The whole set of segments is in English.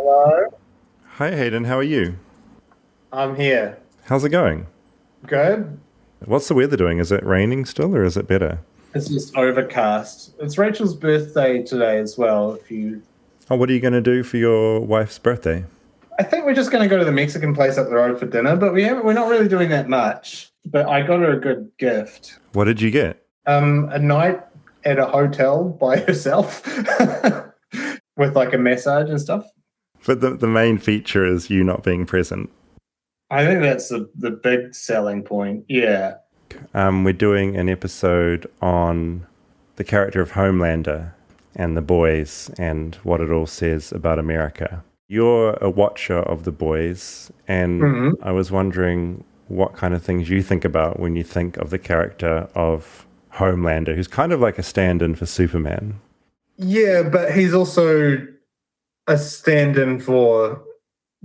Hello, Hi Hayden, how are you? I'm here. How's it going? Good. What's the weather doing? Is it raining still or is it better? It's just overcast. It's Rachel's birthday today as well. If you, Oh, what are you going to do for your wife's birthday? I think we're just going to go to the Mexican place up the road for dinner, but we're not really doing that much. But I got her a good gift. What did you get? A night at a hotel by herself with like a massage and stuff. But the main feature is you not being present. I think that's the big selling point. Yeah. We're doing an episode on the character of Homelander and the boys and what it all says about America. You're a watcher of the boys, and I was wondering what kind of things you think about when you think of the character of Homelander, who's kind of like a stand-in for Superman. Yeah, but he's also a stand-in for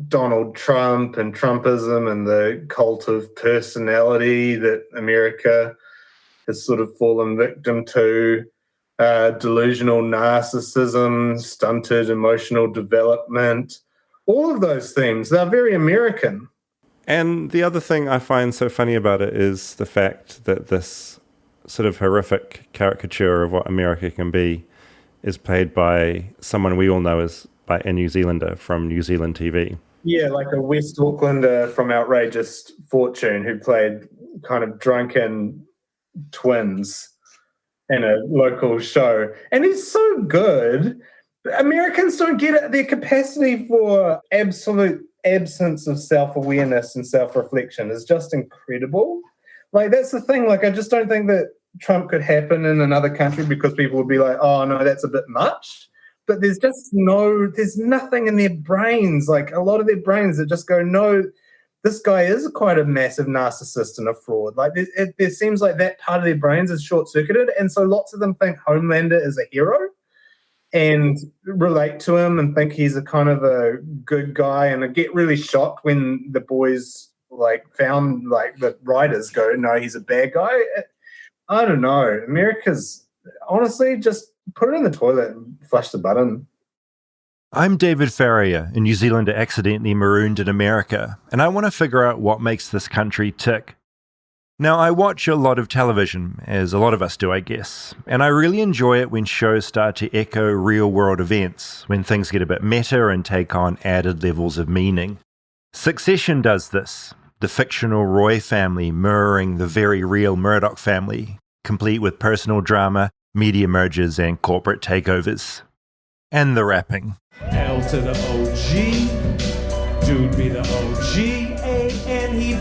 Donald Trump and Trumpism and the cult of personality that America has sort of fallen victim to, delusional narcissism, stunted emotional development, all of those things. They're very American. And the other thing I find so funny about it is the fact that this sort of horrific caricature of what America can be is played by someone we all know as by a New Zealander from New Zealand TV. Yeah, like a West Aucklander from Outrageous Fortune who played kind of drunken twins in a local show. And he's so good. Americans don't get it. Their capacity for absolute absence of self-awareness and self-reflection is just incredible. Like, that's the thing. Like, I just don't think that Trump could happen in another country because people would be like, oh, no, that's a bit much. But there's nothing in their brains, like a lot of their brains that just go, no, this guy is quite a massive narcissist and a fraud. Like there seems like that part of their brains is short-circuited. And so lots of them think Homelander is a hero and relate to him and think he's a kind of a good guy, and I get really shocked when the boys found the writers go, no, he's a bad guy. I don't know. America's honestly just put it in the toilet and flush the button. I'm David Farrier, a New Zealander accidentally marooned in America, and I want to figure out what makes this country tick. Now, I watch a lot of television, as a lot of us do, I guess, and I really enjoy it when shows start to echo real-world events, when things get a bit meta and take on added levels of meaning. Succession does this, the fictional Roy family mirroring the very real Murdoch family, complete with personal drama, media mergers and corporate takeovers. And the rapping. L to the OG, dude be the OG, and he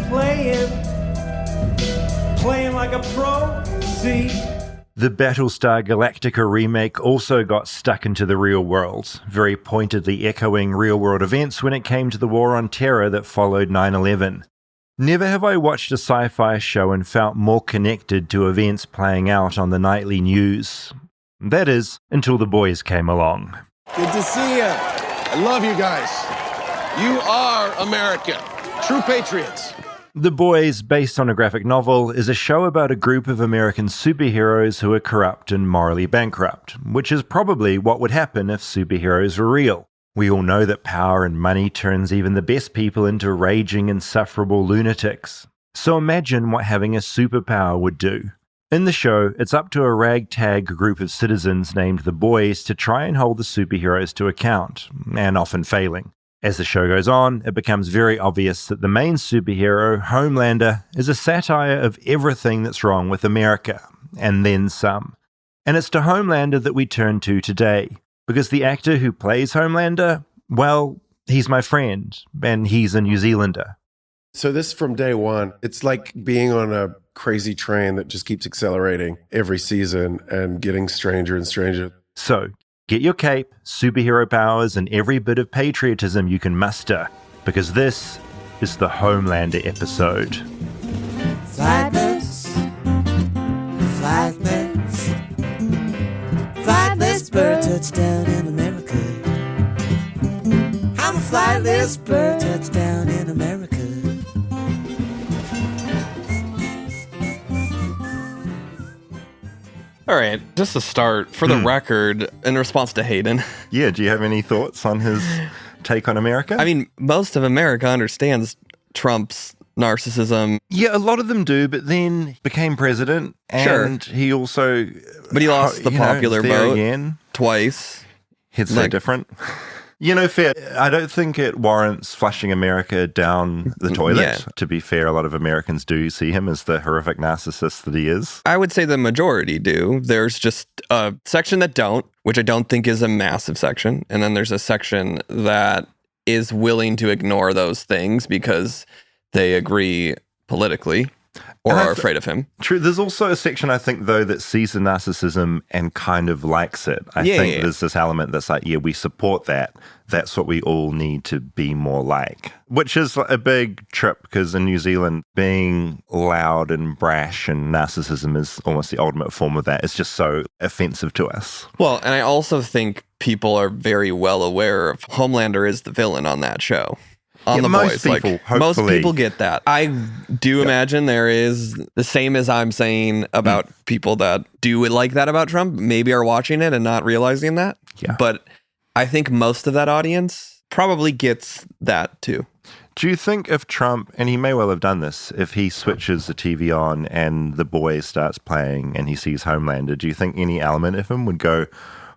playing like a pro, see? The Battlestar Galactica remake also got stuck into the real world, very pointedly echoing real-world events when it came to the war on terror that followed 9/11. Never have I watched a sci-fi show and felt more connected to events playing out on the nightly news. That is, until the boys came along. Good to see you. I love you guys. You are America. True patriots. The Boys, based on a graphic novel, is a show about a group of American superheroes who are corrupt and morally bankrupt, which is probably what would happen if superheroes were real. We all know that power and money turns even the best people into raging, insufferable lunatics. So imagine what having a superpower would do. In the show, it's up to a ragtag group of citizens named the Boys to try and hold the superheroes to account, and often failing. As the show goes on, it becomes very obvious that the main superhero, Homelander, is a satire of everything that's wrong with America, and then some. And it's to Homelander that we turn to today. Because the actor who plays Homelander, well, he's my friend, and he's a New Zealander. So this from day one, it's like being on a crazy train that just keeps accelerating every season and getting stranger and stranger. So, get your cape, superhero powers, and every bit of patriotism you can muster, because this is the Homelander episode. Flightless, flightless. Flightless bird touchdown in America. I'm a flightless bird touchdown in America. All right, just to start, for the record, in response to Hayden. Yeah, do you have any thoughts on his take on America? I mean, most of America understands Trump's narcissism. Yeah, a lot of them do, but then became president, and he also... But he lost the popular vote again. Twice. It's so different. You know, fair. I don't think it warrants flushing America down the toilet. Yeah. To be fair, a lot of Americans do see him as the horrific narcissist that he is. I would say the majority do. There's just a section that don't, which I don't think is a massive section. And then there's a section that is willing to ignore those things because they agree politically or are afraid of him. True. There's also a section, I think, though, that sees the narcissism and kind of likes it. I think there's this element that's like, yeah, we support that. That's what we all need to be more like, which is a big trip because in New Zealand, being loud and brash and narcissism is almost the ultimate form of that. It's just so offensive to us. Well, and I also think people are very well aware of Homelander is the villain on that show. On the most boys. people, like, most people get that. I do imagine there is the same as I'm saying about people that do like that about Trump, maybe are watching it and not realizing that. Yeah. But I think most of that audience probably gets that too. Do you think if Trump, and he may well have done this, if he switches the TV on and The Boys starts playing and he sees Homelander, do you think any element of him would go,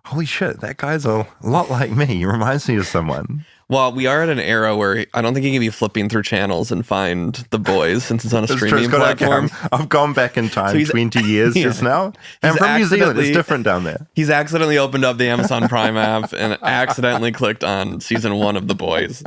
holy shit, that guy's a lot like me. He reminds me of someone. Well, we are at an era where I don't think you can be flipping through channels and find The Boys since it's on a streaming platform. I've gone back in time 20 years just now. And from New Zealand, it's different down there. He's accidentally opened up the Amazon Prime app and accidentally clicked on season 1 of The Boys.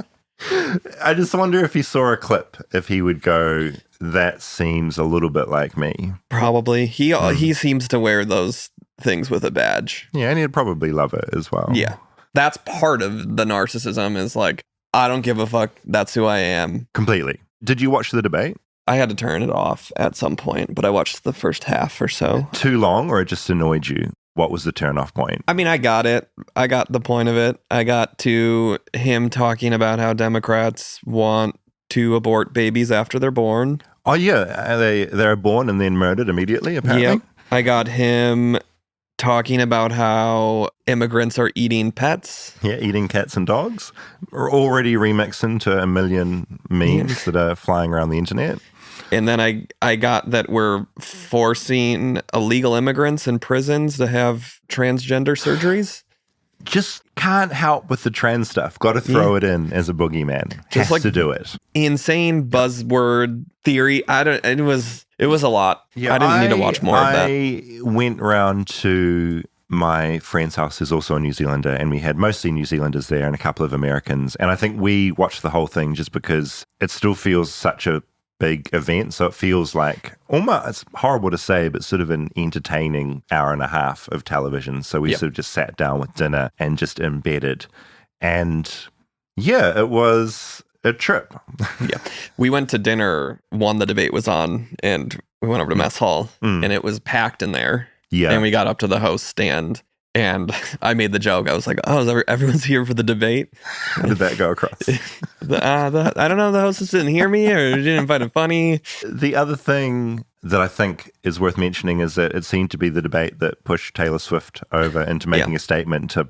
I just wonder if he saw a clip, if he would go, that seems a little bit like me. Probably. He seems to wear those things with a badge. Yeah, and he'd probably love it as well. Yeah. That's part of the narcissism is like, I don't give a fuck. That's who I am. Completely. Did you watch the debate? I had to turn it off at some point, but I watched the first half or so. Too long, or it just annoyed you? What was the turn-off point? I mean, I got it. I got the point of it. I got to him talking about how Democrats want to abort babies after they're born. Oh, yeah. They're born and then murdered immediately, apparently. Yep. I got him talking about how immigrants are eating pets. Yeah, eating cats and dogs. Are already remixed into a million memes that are flying around the internet. And then I got that we're forcing illegal immigrants in prisons to have transgender surgeries. Just can't help with the trans stuff. Got to throw it in as a boogeyman. Just Has to do it. Insane buzzword theory. It was a lot. Yeah, I didn't need to watch more of that. I went round to my friend's house, who's also a New Zealander, and we had mostly New Zealanders there and a couple of Americans. And I think we watched the whole thing just because it still feels such a big event. So it feels like almost, it's horrible to say, but sort of an entertaining hour and a half of television. So we sort of just sat down with dinner and just embedded. And yeah, it was a trip. Yeah. We went to dinner when the debate was on, and we went over to mess hall, and it was packed in there. Yeah. And we got up to the host stand, and I made the joke. I was like, oh, everyone's here for the debate? How did that go across? I don't know. The hostess didn't hear me or didn't find it funny. The other thing that I think is worth mentioning is that it seemed to be the debate that pushed Taylor Swift over into making a statement to,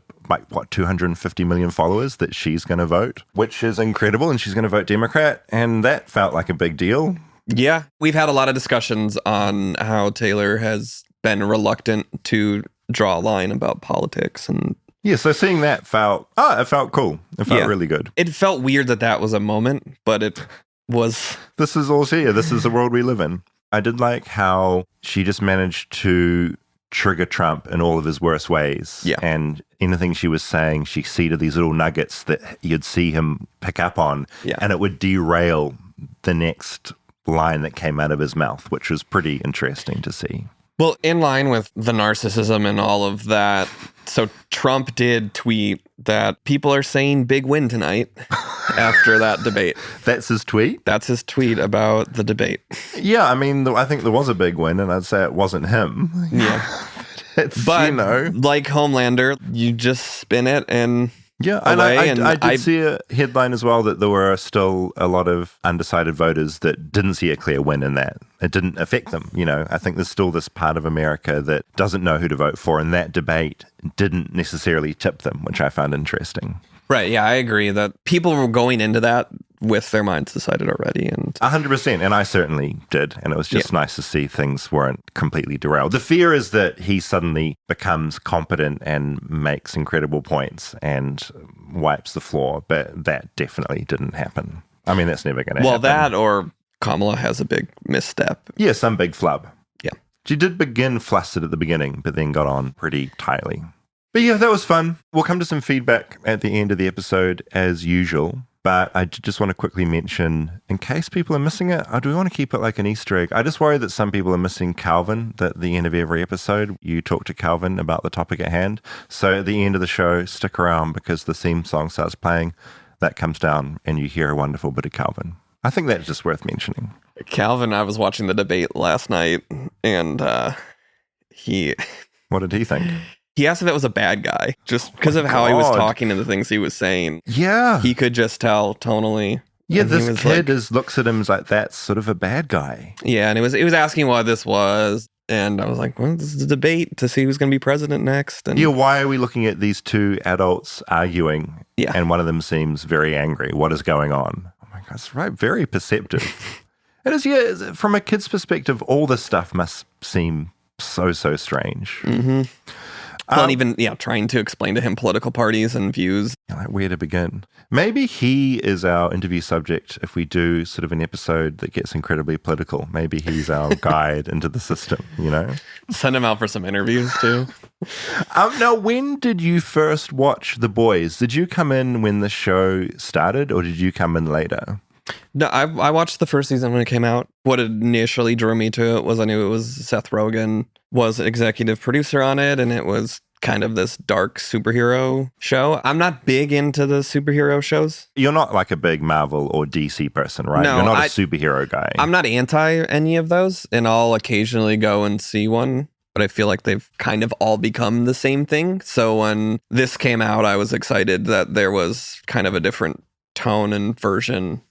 250 million followers that she's going to vote, which is incredible, and she's going to vote Democrat, and that felt like a big deal. Yeah. We've had a lot of discussions on how Taylor has been reluctant to draw a line about politics. And yeah, so seeing that it felt cool. It felt really good. It felt weird that was a moment, but it was. This is all here. This is the world we live in. I did like how she just managed to trigger Trump in all of his worst ways. Yeah. And anything she was saying, she seeded these little nuggets that you'd see him pick up on. Yeah. And it would derail the next line that came out of his mouth, which was pretty interesting to see. Well, in line with the narcissism and all of that, so Trump did tweet that people are saying big win tonight after that debate. That's his tweet? That's his tweet about the debate. Yeah, I mean, I think there was a big win, and I'd say it wasn't him. Yeah. But, like Homelander, you just spin it and... Yeah, and I did see a headline as well that there were still a lot of undecided voters that didn't see a clear win in that. It didn't affect them. You know, I think there's still this part of America that doesn't know who to vote for, and that debate didn't necessarily tip them, which I found interesting. Right. Yeah, I agree that people were going into that with their minds decided already. And 100%. And I certainly did. And it was just nice to see things weren't completely derailed. The fear is that he suddenly becomes competent and makes incredible points and wipes the floor. But that definitely didn't happen. I mean, that's never going to happen. Well, that or Kamala has a big misstep. Yeah, some big flub. Yeah. She did begin flustered at the beginning, but then got on pretty tightly. But yeah, that was fun. We'll come to some feedback at the end of the episode as usual. But I just want to quickly mention, in case people are missing it, I do want to keep it like an Easter egg. I just worry that some people are missing Calvin, that at the end of every episode, you talk to Calvin about the topic at hand. So at the end of the show, stick around because the theme song starts playing. That comes down and you hear a wonderful bit of Calvin. I think that's just worth mentioning. Calvin, I was watching the debate last night, and he... What did he think? He asked if that was a bad guy, just because of how he was talking and the things he was saying. Yeah. He could just tell tonally. Yeah, this kid looks at him like, that's sort of a bad guy. Yeah, and it was asking what this was. And I was like, well, this is a debate to see who's going to be president next. And yeah, why are we looking at these two adults arguing? Yeah. And one of them seems very angry. What is going on? Oh my God, that's right. Very perceptive. It is, yeah, from a kid's perspective, all this stuff must seem so strange. Mm-hmm. Well, and even, trying to explain to him political parties and views. Like, where to begin? Maybe he is our interview subject if we do sort of an episode that gets incredibly political. Maybe he's our guide into the system, you know? Send him out for some interviews, too. Now, when did you first watch The Boys? Did you come in when the show started, or did you come in later? No, I watched the first season when it came out. What initially drew me to it was I knew it was Seth Rogen was an executive producer on it, and it was kind of this dark superhero show. I'm not big into the superhero shows. You're not like a big Marvel or DC person, right? No, you're not a superhero guy. I'm not anti any of those, and I'll occasionally go and see one, but I feel like they've kind of all become the same thing. So when this came out, I was excited that there was kind of a different tone and version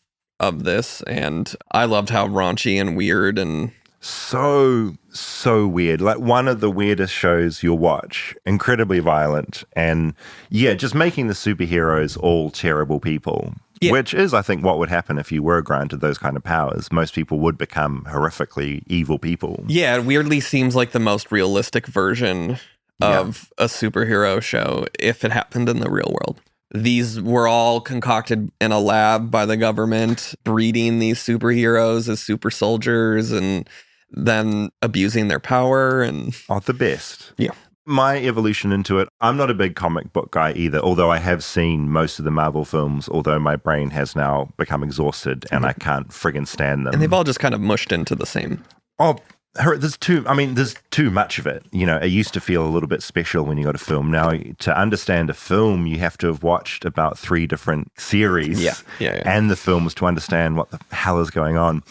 of this, and I loved how raunchy and weird and so weird. Like one of the weirdest shows you'll watch. Incredibly violent, and just making the superheroes all terrible people. Yeah. Which is, I think, what would happen if you were granted those kind of powers. Most people would become horrifically evil people. Yeah, it weirdly seems like the most realistic version of a superhero show if it happened in the real world. These were all concocted in a lab by the government, breeding these superheroes as super soldiers and then abusing their power. And the best. Yeah. My evolution into it, I'm not a big comic book guy either, although I have seen most of the Marvel films, although my brain has now become exhausted and I can't friggin' stand them. And they've all just kind of mushed into the same. There's too much of it. You know, it used to feel a little bit special when you got a film. Now, to understand a film, you have to have watched about 3 different series and the films to understand what the hell is going on.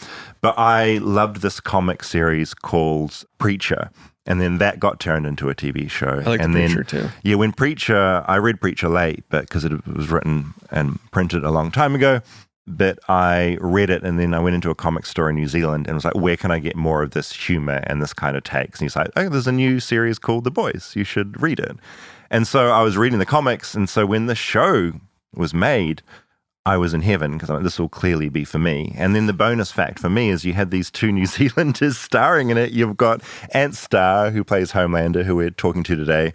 But I loved this comic series called Preacher. And then that got turned into a TV show. I like Preacher too. Yeah, when I read Preacher late, but because it was written and printed a long time ago. But I read it and then I went into a comic store in New Zealand and was like, where can I get more of this humor and this kind of takes? And he's like, oh, there's a new series called The Boys. You should read it. And so I was reading the comics. And so when the show was made, I was in heaven because like, this will clearly be for me. And then the bonus fact for me is you had these 2 New Zealanders starring in it. You've got Ant Starr, who plays Homelander, who we're talking to today.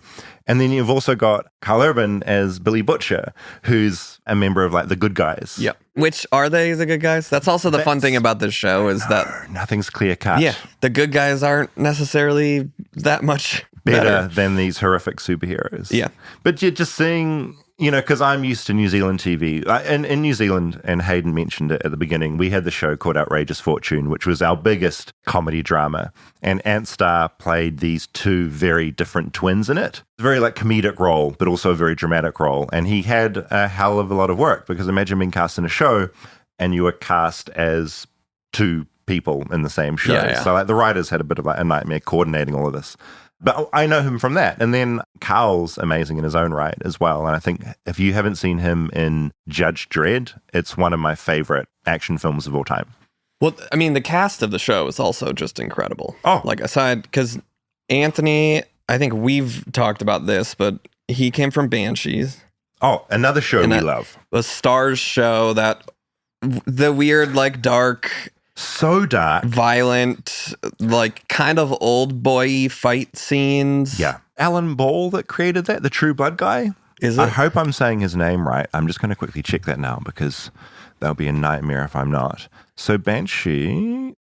And then you've also got Carl Urban as Billy Butcher, who's a member of like the good guys. Yep. Which are they the good guys? That's also the fun thing about this show is that nothing's clear cut. Yeah. The good guys aren't necessarily that much better than these horrific superheroes. Yeah. But you're just seeing, you know, because I'm used to New Zealand TV. In New Zealand, and Hayden mentioned it at the beginning, we had the show called Outrageous Fortune, which was our biggest comedy drama. And Ant Starr played these 2 very different twins in it. Very like comedic role, but also a very dramatic role. And he had a hell of a lot of work because imagine being cast in a show and you were cast as 2 people in the same show. Yeah. So like the writers had a bit of like a nightmare coordinating all of this. But I know him from that. And then Carl's amazing in his own right as well. And I think if you haven't seen him in Judge Dredd, it's one of my favorite action films of all time. Well, I mean, the cast of the show is also just incredible. Oh. Like aside, because Anthony, I think we've talked about this, but he came from Banshees. Oh, another show we love. The Stars show, that the weird, like, dark, so dark, violent, like, kind of old boy fight scenes. Yeah. Alan Ball that created that, the True Blood guy. Is it? I hope I'm saying his name right. I'm just going to quickly check that now because that'll be a nightmare if I'm not. So Banshee.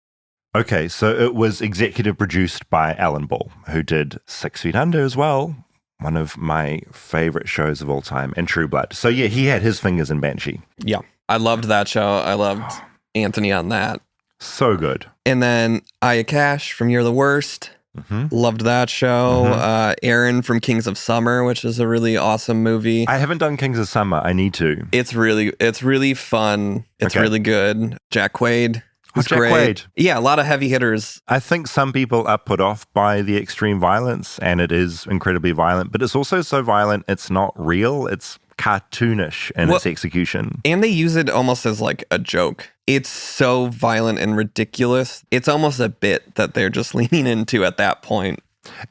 Okay, so it was executive produced by Alan Ball, who did 6 Feet Under as well. One of my favorite shows of all time, and True Blood. So yeah, he had his fingers in Banshee. Yeah. I loved that show. I loved Anthony on that. So good. And then Aya Cash from You're the Worst. Mm-hmm. Loved that show. Aaron from Kings of Summer, which is a really awesome movie. I haven't done Kings of Summer. I need to. It's really fun. It's really good. Jack Quaid. Jack great. Quaid. Yeah, a lot of heavy hitters. I think some people are put off by the extreme violence, and it is incredibly violent, but it's also so violent, it's not real. It's cartoonish in its execution. And they use it almost as like a joke. It's so violent and ridiculous. It's almost a bit that they're just leaning into at that point.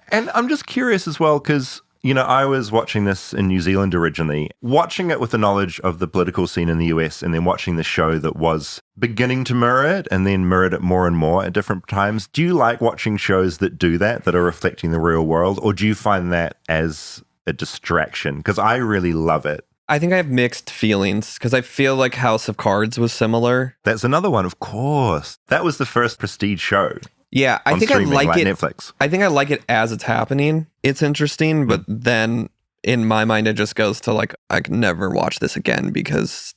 And I'm just curious as well, because, you know, I was watching this in New Zealand originally, watching it with the knowledge of the political scene in the US, and then watching the show that was beginning to mirror it and then mirrored it more and more at different times. Do you like watching shows that do that are reflecting the real world, or do you find that as a distraction? Because I really love it. I think I have mixed feelings because I feel like House of Cards was similar. That's another one, of course. That was the first prestige show. Yeah, I think I like it. Netflix. I think I like it as it's happening. It's interesting, but then in my mind, it just goes to like, I can never watch this again because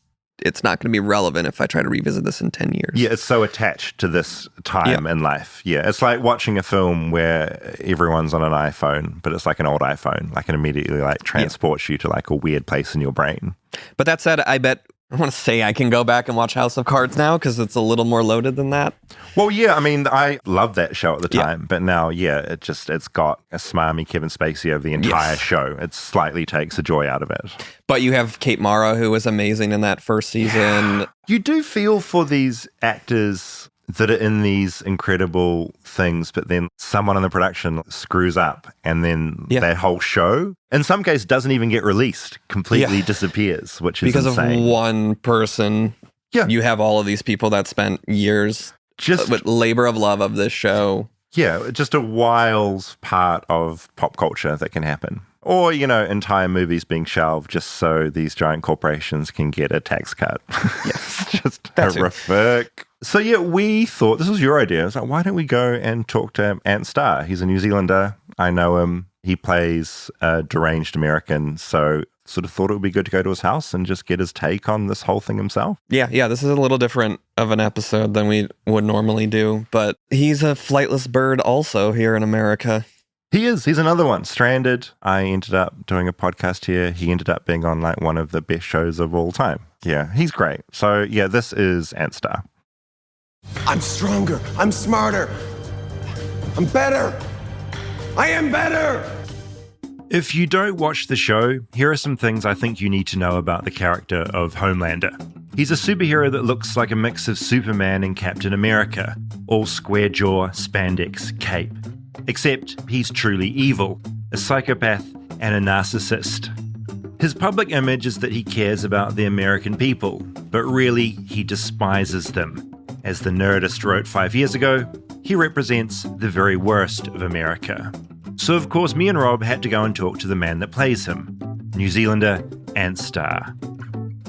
it's not going to be relevant if I try to revisit this in 10 years. Yeah, it's so attached to this time in life. Yeah, it's like watching a film where everyone's on an iPhone, but it's like an old iPhone. Like it immediately like transports you to like a weird place in your brain. But that said, I bet I want to say I can go back and watch House of Cards now because it's a little more loaded than that. Well, yeah, I mean, I loved that show at the time, but now, it's got a smarmy Kevin Spacey over the entire show. It slightly takes the joy out of it. But you have Kate Mara, who was amazing in that first season. You do feel for these actors that are in these incredible things, but then someone in the production screws up and then that whole show, in some cases, doesn't even get released, completely disappears, which is because insane. Of one person. Yeah. You have all of these people that spent years just with labor of love of this show. Yeah, just a wild part of pop culture that can happen. Or, you know, entire movies being shelved just so these giant corporations can get a tax cut. Yes, just horrific. So, yeah, we thought, this was your idea. I was like, why don't we go and talk to Ant Starr? He's a New Zealander. I know him. He plays a deranged American. So, sort of thought it would be good to go to his house and just get his take on this whole thing himself. Yeah, this is a little different of an episode than we would normally do. But he's a flightless bird also here in America. He is. He's another one. Stranded. I ended up doing a podcast here. He ended up being on like one of the best shows of all time. Yeah, he's great. So, yeah, this is Ant Starr. I'm stronger. I'm smarter. I'm better. I am better. If you don't watch the show, here are some things I think you need to know about the character of Homelander. He's a superhero that looks like a mix of Superman and Captain America, all square jaw, spandex, cape. Except he's truly evil, a psychopath and a narcissist. His public image is that he cares about the American people, but really he despises them. As the Nerdist wrote 5 years ago, he represents the very worst of America. So of course me and Rob had to go and talk to the man that plays him, New Zealander Ant Starr.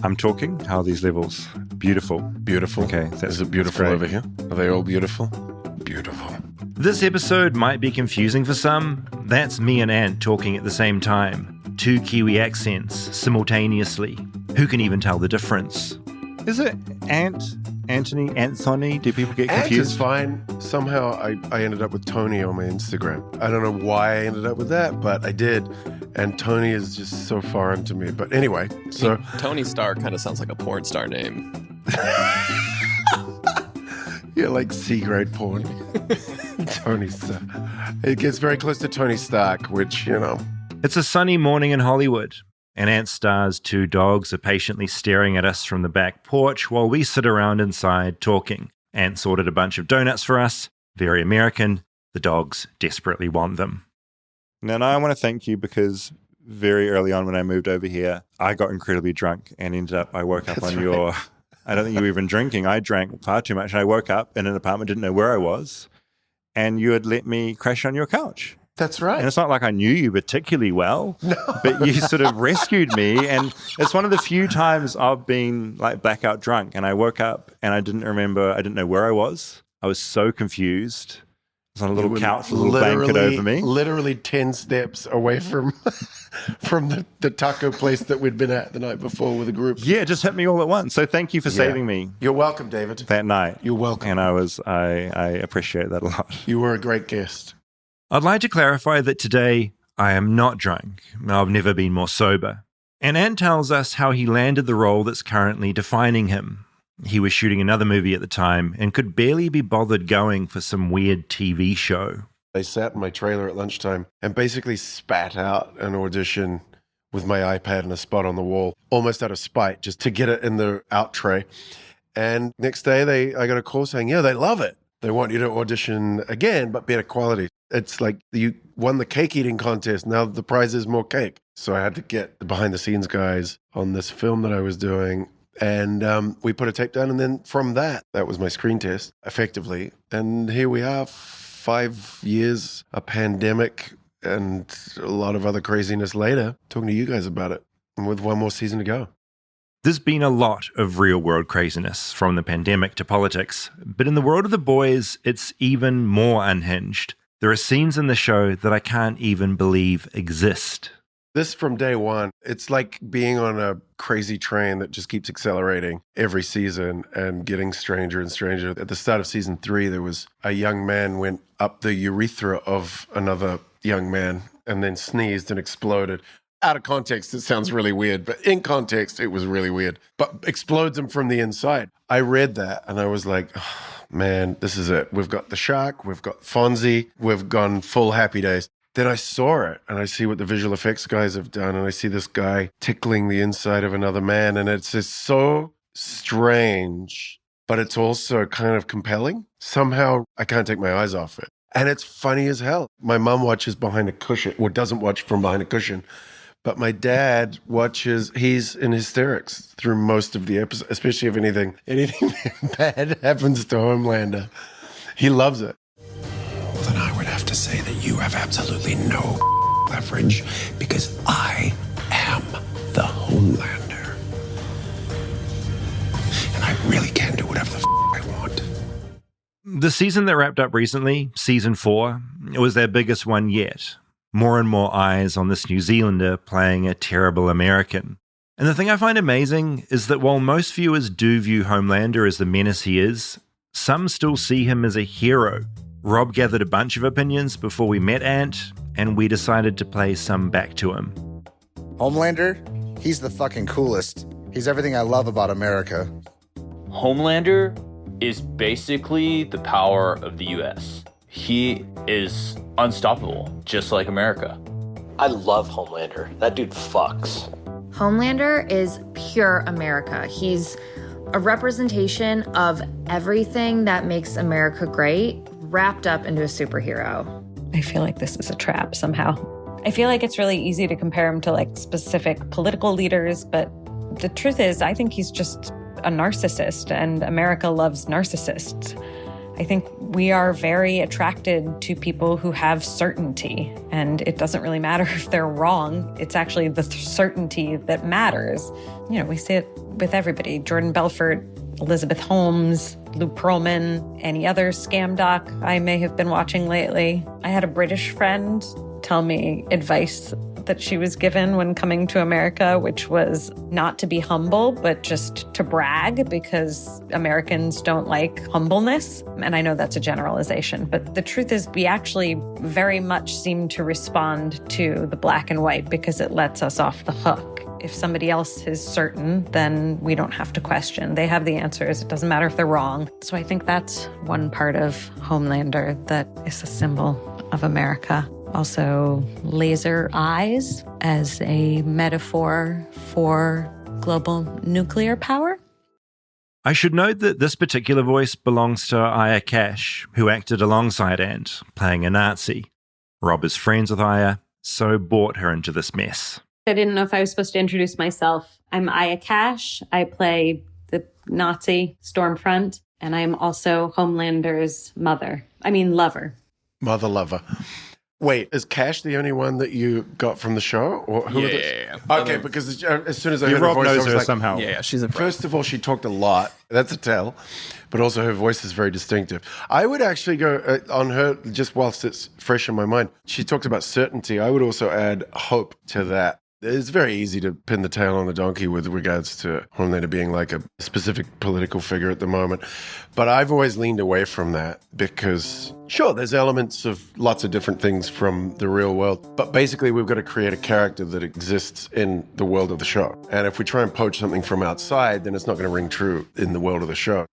I'm talking? How are these levels? Beautiful. Beautiful. Okay. Is it beautiful over here? Are they all beautiful? Beautiful. This episode might be confusing for some. That's me and Ant talking at the same time. 2 Kiwi accents simultaneously. Who can even tell the difference? Is it Anthony? Do people get confused? Ant is fine. Somehow I ended up with Tony on my Instagram. I don't know why I ended up with that, but I did. And Tony is just so foreign to me. But anyway, so... Tony Starr kind of sounds like a porn star name. Yeah, like C-grade porn. Tony Stark. It gets very close to Tony Stark, which, you know. It's a sunny morning in Hollywood, and Ant Starr's 2 dogs are patiently staring at us from the back porch while we sit around inside talking. Ant's ordered a bunch of donuts for us. Very American. The dogs desperately want them. Now I want to thank you because very early on when I moved over here, I got incredibly drunk and I woke up on your, I don't think you were even drinking. I drank far too much. And I woke up in an apartment, didn't know where I was. And you had let me crash on your couch. That's right. And it's not like I knew you particularly well, but you sort of rescued me. And it's one of the few times I've been like blackout drunk. And I woke up and I didn't know where I was. I was so confused. I was on a little couch with a little blanket over me. Literally 10 steps away from the taco place that we'd been at the night before with a group. Yeah, it just hit me all at once. So thank you for saving me. You're welcome, David. That night. You're welcome. And I appreciate that a lot. You were a great guest. I'd like to clarify that today I am not drunk. I've never been more sober. And Ant tells us how he landed the role that's currently defining him. He was shooting another movie at the time and could barely be bothered going for some weird TV show. I sat in my trailer at lunchtime and basically spat out an audition with my iPad and a spot on the wall, almost out of spite, just to get it in the out tray. And next day, I got a call saying, yeah, they love it. They want you to audition again, but better quality. It's like you won the cake eating contest. Now the prize is more cake. So I had to get the behind the scenes guys on this film that I was doing. And we put a tape down. And then from that was my screen test, effectively. And here we are, 5 years, a pandemic, and a lot of other craziness later, talking to you guys about it. And with one more season to go. There's been a lot of real-world craziness, from the pandemic to politics. But in the world of The Boys, it's even more unhinged. There are scenes in the show that I can't even believe exist. This from day one, it's like being on a crazy train that just keeps accelerating every season and getting stranger and stranger. At the start of season 3, there was a young man went up the urethra of another young man and then sneezed and exploded. Out of context, it sounds really weird, but in context, it was really weird. But explodes him from the inside. I read that and I was like, oh, man, this is it. We've got the shark, we've got Fonzie, we've gone full Happy Days. Then I saw it and I see what the visual effects guys have done and I see this guy tickling the inside of another man and it's just so strange, but it's also kind of compelling. Somehow I can't take my eyes off it. And it's funny as hell. My mom watches behind a cushion, or doesn't watch from behind a cushion, but my dad watches, he's in hysterics through most of the episode, especially if anything bad happens to Homelander. He loves it. Then I would have to say that you have absolutely no leverage because I am the Homelander. And I really can do whatever the I want. The season that wrapped up recently, season 4, it was their biggest one yet. More and more eyes on this New Zealander playing a terrible American. And the thing I find amazing is that while most viewers do view Homelander as the menace he is, some still see him as a hero. Rob gathered a bunch of opinions before we met Ant, and we decided to play some back to him. Homelander, he's the fucking coolest. He's everything I love about America. Homelander is basically the power of the U.S. He is unstoppable, just like America. I love Homelander. That dude fucks. Homelander is pure America. He's a representation of everything that makes America great, wrapped up into a superhero. I feel like this is a trap somehow. I feel like it's really easy to compare him to like specific political leaders, but the truth is, I think he's just a narcissist, and America loves narcissists. I think we are very attracted to people who have certainty, and it doesn't really matter if they're wrong. It's actually the certainty that matters. You know, we see it with everybody. Jordan Belfort, Elizabeth Holmes, Lou Pearlman, any other scam doc I may have been watching lately. I had a British friend tell me advice that she was given when coming to America, which was not to be humble, but just to brag, because Americans don't like humbleness. And I know that's a generalization, but the truth is we actually very much seem to respond to the black and white because it lets us off the hook. If somebody else is certain, then we don't have to question. They have the answers. It doesn't matter if they're wrong. So I think that's one part of Homelander that is a symbol of America. Also, laser eyes as a metaphor for global nuclear power. I should note that this particular voice belongs to Aya Cash, who acted alongside Ant, playing a Nazi. Rob is friends with Aya, so brought her into this mess. I didn't know if I was supposed to introduce myself. I'm Aya Cash. I play the Nazi Stormfront, and I am also Homelander's lover. Mother lover. Wait, is Cash the only one that you got from the show? Or who Yeah. Okay, because as soon as I You heard her Rob voice, I knows was her like, somehow. Yeah, she's a First of all, she talked a lot. That's a tell. But also her voice is very distinctive. I would actually go on her, just whilst it's fresh in my mind. She talks about certainty. I would also add hope to that. It's very easy to pin the tail on the donkey with regards to Homelander being like a specific political figure at the moment. But I've always leaned away from that because, sure, there's elements of lots of different things from the real world. But basically, we've got to create a character that exists in the world of the show. And if we try and poach something from outside, then it's not going to ring true in the world of the show.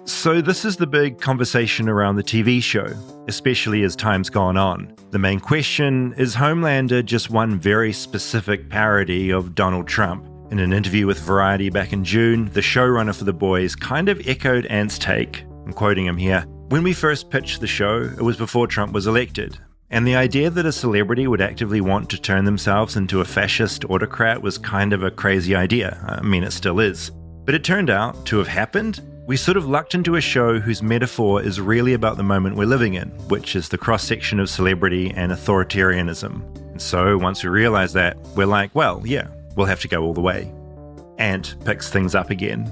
So this is the big conversation around the TV show, especially as time's gone on. The main question, is Homelander just one very specific parody of Donald Trump? In an interview with Variety back in June, the showrunner for The Boys kind of echoed Ant's take. I'm quoting him here. When we first pitched the show, it was before Trump was elected. And the idea that a celebrity would actively want to turn themselves into a fascist autocrat was kind of a crazy idea. I mean, it still is. But it turned out to have happened. We sort of lucked into a show whose metaphor is really about the moment we're living in, which is the cross-section of celebrity and authoritarianism. And so once we realize that, we're like, well, yeah, we'll have to go all the way. Ant picks things up again.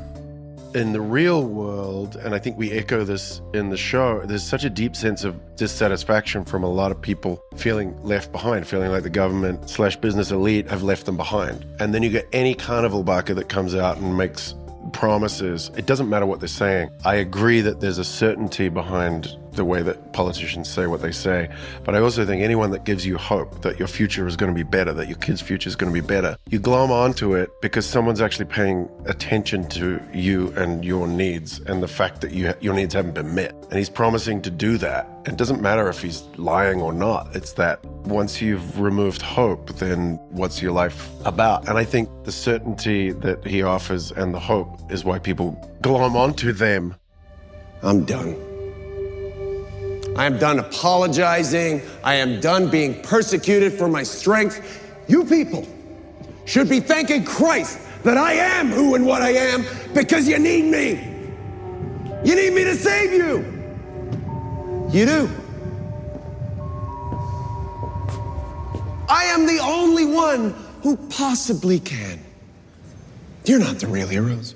In the real world, and I think we echo this in the show, there's such a deep sense of dissatisfaction from a lot of people feeling left behind, feeling like the government/business elite have left them behind. And then you get any carnival barker that comes out and makes promises. It doesn't matter what they're saying. I agree that there's a certainty behind the way that politicians say what they say, but I also think anyone that gives you hope that your future is going to be better, that your kid's future is going to be better, you glom onto it because someone's actually paying attention to you and your needs and the fact that your needs haven't been met. And he's promising to do that. It doesn't matter if he's lying or not. It's that once you've removed hope, then what's your life about? And I think the certainty that he offers and the hope is why people glom onto them. I'm done. I am done apologizing. I am done being persecuted for my strength. You people should be thanking Christ that I am who and what I am because you need me. You need me to save you. You do. I am the only one who possibly can. You're not the real heroes.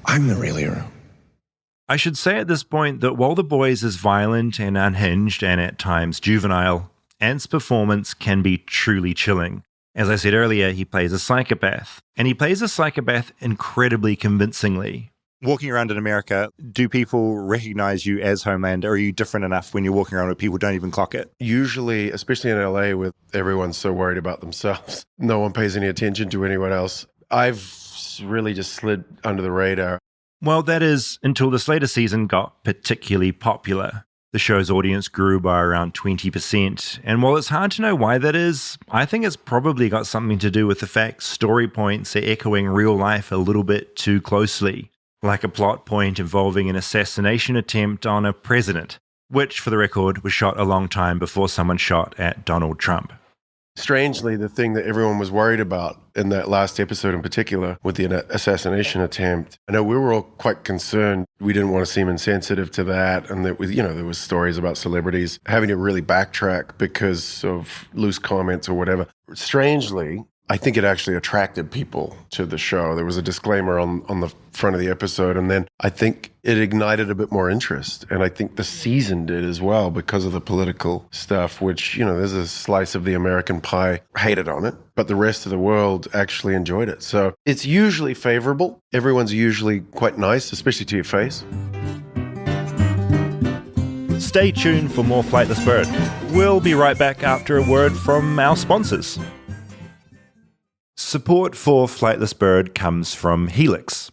I'm the real hero. I should say at this point that while The Boys is violent and unhinged and at times juvenile, Ant's performance can be truly chilling. As I said earlier, he plays a psychopath, and he plays a psychopath incredibly convincingly. Walking around in America, do people recognize you as Homelander? Or are you different enough when you're walking around where people don't even clock it? Usually, especially in LA, with everyone's so worried about themselves, no one pays any attention to anyone else. I've really just slid under the radar. Well, that is until this later season got particularly popular. The show's audience grew by around 20%, and while it's hard to know why that is, I think it's probably got something to do with the fact story points are echoing real life a little bit too closely, like a plot point involving an assassination attempt on a president, which, for the record, was shot a long time before someone shot at Donald Trump. Strangely, the thing that everyone was worried about in that last episode in particular with the assassination attempt, I know we were all quite concerned. We didn't want to seem insensitive to that. And that there was stories about celebrities having to really backtrack because of loose comments or whatever. Strangely, I think it actually attracted people to the show. There was a disclaimer on the front of the episode, and then I think it ignited a bit more interest. And I think the season did as well because of the political stuff, which, there's a slice of the American pie hated on it, but the rest of the world actually enjoyed it. So it's usually favorable. Everyone's usually quite nice, especially to your face. Stay tuned for more Flightless Bird. We'll be right back after a word from our sponsors. Support for Flightless Bird comes from Helix.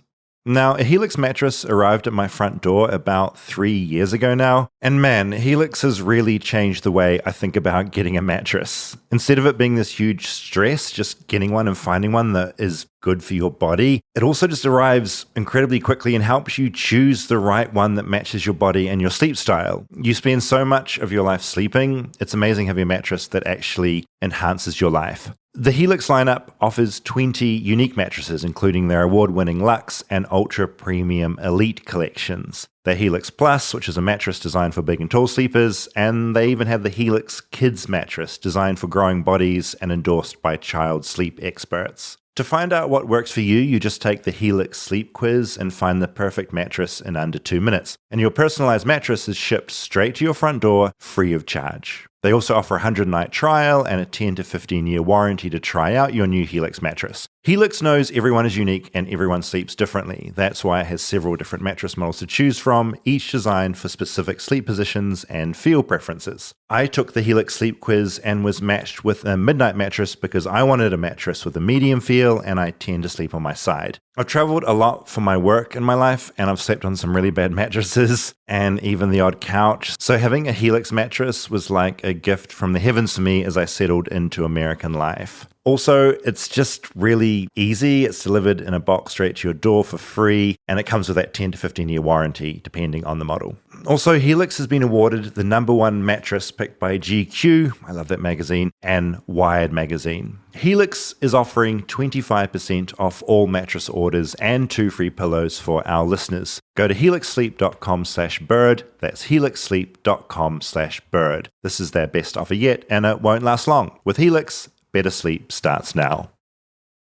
Now, a Helix mattress arrived at my front door about 3 years ago now, and man, Helix has really changed the way I think about getting a mattress. Instead of it being this huge stress, just getting one and finding one that is good for your body, it also just arrives incredibly quickly and helps you choose the right one that matches your body and your sleep style. You spend so much of your life sleeping, it's amazing having a mattress that actually enhances your life. The Helix lineup offers 20 unique mattresses, including their award-winning Luxe and Ultra Premium Elite collections. The Helix Plus, which is a mattress designed for big and tall sleepers, and they even have the Helix Kids mattress, designed for growing bodies and endorsed by child sleep experts. To find out what works for you, you just take the Helix Sleep Quiz and find the perfect mattress in under 2 minutes. And your personalized mattress is shipped straight to your front door, free of charge. They also offer a 100-night trial and a 10 to 15-year warranty to try out your new Helix mattress. Helix knows everyone is unique and everyone sleeps differently. That's why it has several different mattress models to choose from, each designed for specific sleep positions and feel preferences. I took the Helix Sleep Quiz and was matched with a midnight mattress because I wanted a mattress with a medium feel and I tend to sleep on my side. I've traveled a lot for my work in my life and I've slept on some really bad mattresses and even the odd couch. So having a Helix mattress was like a gift from the heavens to me as I settled into American life. Also, it's just really easy. It's delivered in a box straight to your door for free, and it comes with that 10 to 15-year warranty, depending on the model. Also, Helix has been awarded the #1 mattress picked by GQ, I love that magazine, and Wired magazine. Helix is offering 25% off all mattress orders and 2 free pillows for our listeners. Go to helixsleep.com/bird. That's helixsleep.com/bird. This is their best offer yet, and it won't last long. With Helix, better sleep starts now.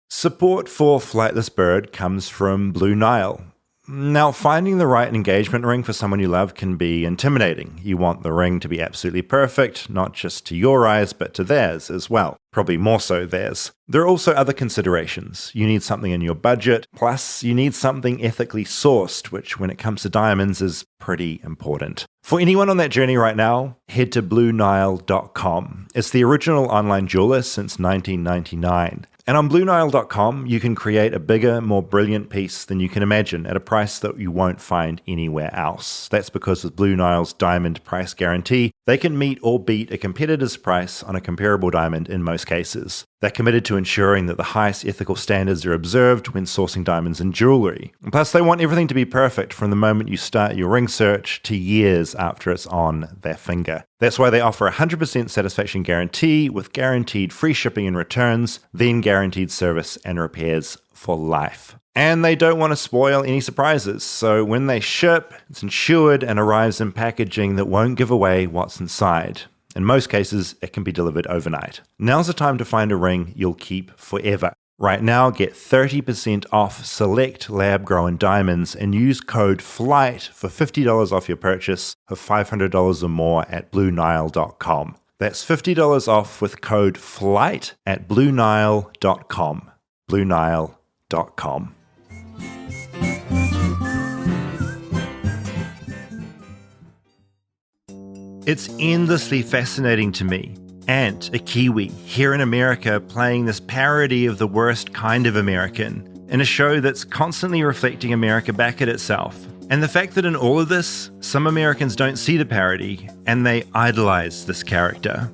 Support for Flightless Bird comes from Blue Nile. Now, finding the right engagement ring for someone you love can be intimidating. You want the ring to be absolutely perfect, not just to your eyes, but to theirs as well. Probably more so theirs. There are also other considerations. You need something in your budget, plus you need something ethically sourced, which when it comes to diamonds is pretty important. For anyone on that journey right now, head to BlueNile.com. It's the original online jeweler since 1999. And on BlueNile.com, you can create a bigger, more brilliant piece than you can imagine at a price that you won't find anywhere else. That's because with Blue Nile's diamond price guarantee, they can meet or beat a competitor's price on a comparable diamond in most cases. They're committed to ensuring that the highest ethical standards are observed when sourcing diamonds and jewelry. And plus, they want everything to be perfect from the moment you start your ring search to years after it's on their finger. That's why they offer a 100% satisfaction guarantee with guaranteed free shipping and returns, then guaranteed service and repairs for life. And they don't want to spoil any surprises, so when they ship, it's insured and arrives in packaging that won't give away what's inside. In most cases, it can be delivered overnight. Now's the time to find a ring you'll keep forever. Right now, get 30% off select lab-grown diamonds and use code FLIGHT for $50 off your purchase of $500 or more at BlueNile.com. That's $50 off with code FLIGHT at BlueNile.com. BlueNile.com. It's endlessly fascinating to me. Ant, a Kiwi, here in America playing this parody of the worst kind of American in a show that's constantly reflecting America back at itself. And the fact that in all of this, some Americans don't see the parody and they idolize this character.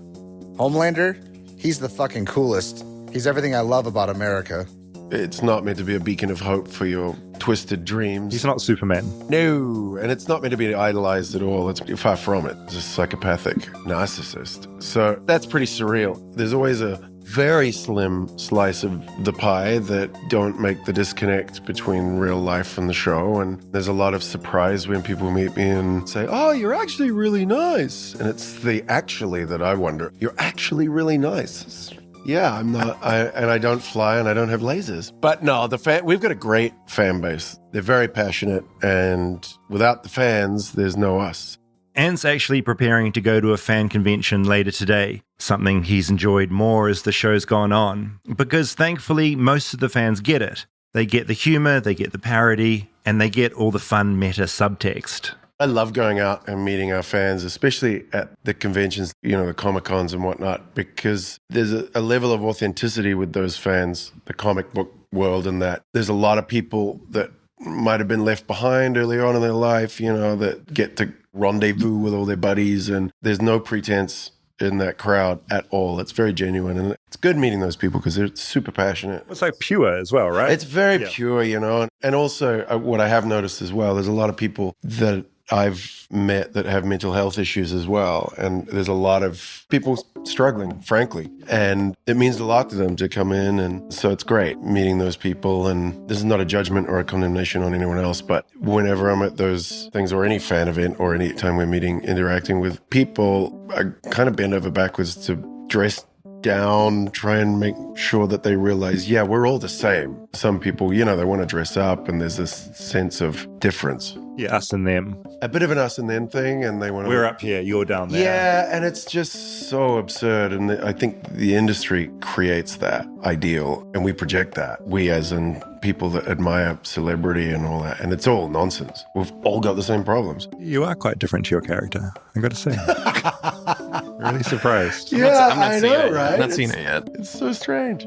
Homelander, he's the fucking coolest. He's everything I love about America. It's not meant to be a beacon of hope for your twisted dreams. He's not Superman. No, and it's not meant to be idolized at all. It's far from it. It's a psychopathic narcissist. So that's pretty surreal. There's always a very slim slice of the pie that don't make the disconnect between real life and the show. And there's a lot of surprise when people meet me and say, "Oh, you're actually really nice." And it's the actually that I wonder. You're actually really nice. Yeah, I'm not, I don't fly and I don't have lasers. But no, we've got a great fan base. They're very passionate, and without the fans, there's no us. Ant's actually preparing to go to a fan convention later today, something he's enjoyed more as the show's gone on, because thankfully most of the fans get it. They get the humor, they get the parody, and they get all the fun meta subtext. I love going out and meeting our fans, especially at the conventions, the Comic-Cons and whatnot, because there's a level of authenticity with those fans, the comic book world, and that there's a lot of people that might have been left behind earlier on in their life, that get to rendezvous with all their buddies. And there's no pretense in that crowd at all. It's very genuine. And it's good meeting those people because they're super passionate. It's like pure as well, right? It's very pure, And also what I have noticed as well, there's a lot of people that I've met that have mental health issues as well. And there's a lot of people struggling, frankly. And it means a lot to them to come in. And so it's great meeting those people. And this is not a judgment or a condemnation on anyone else. But whenever I'm at those things or any fan event or any time we're interacting with people, I kind of bend over backwards to dress down, try and make sure that they realize, we're all the same. Some people, they want to dress up and there's this sense of difference. Yeah, us and them. A bit of an us and them thing, and they want to... We're up here, you're down there. Yeah, and it's just so absurd, and I think the industry creates that ideal, and we project that. We as in people that admire celebrity and all that, and it's all nonsense. We've all got the same problems. You are quite different to your character, I got to say. Really surprised. Yeah, I'm not I seeing know, it. right? I'm not seeing it yet. It's so strange.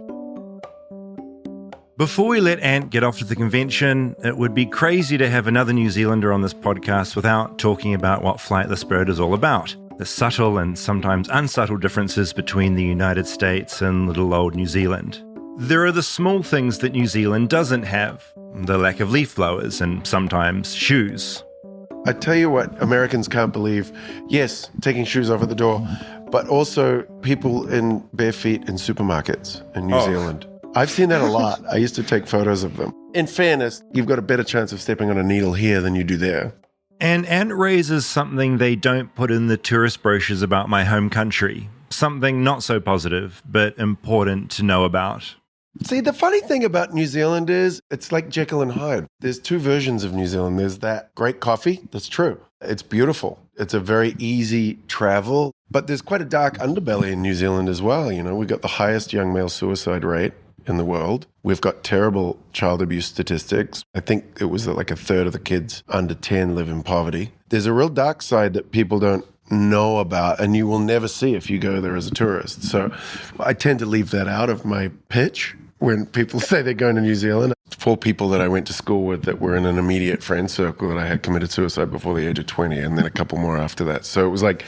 Before we let Ant get off to the convention, it would be crazy to have another New Zealander on this podcast without talking about what Flightless Bird is all about. The subtle and sometimes unsubtle differences between the United States and little old New Zealand. There are the small things that New Zealand doesn't have. The lack of leaf blowers and sometimes shoes. I tell you what, Americans can't believe. Yes, taking shoes off at the door, but also people in bare feet in supermarkets in New Zealand. I've seen that a lot. I used to take photos of them. In fairness, you've got a better chance of stepping on a needle here than you do there. And Ant raises something they don't put in the tourist brochures about my home country. Something not so positive, but important to know about. See, the funny thing about New Zealand is it's like Jekyll and Hyde. There's two versions of New Zealand. There's that great coffee. That's true. It's beautiful. It's a very easy travel. But there's quite a dark underbelly in New Zealand as well. We've got the highest young male suicide rate in the world. We've got terrible child abuse statistics. I think it was like a third of the kids under 10 live in poverty. There's a real dark side that people don't know about and you will never see if you go there as a tourist. So I tend to leave that out of my pitch when people say they're going to New Zealand. 4 people that I went to school with that were in an immediate friend circle that I had committed suicide before the age of 20 and then a couple more after that. So it was like,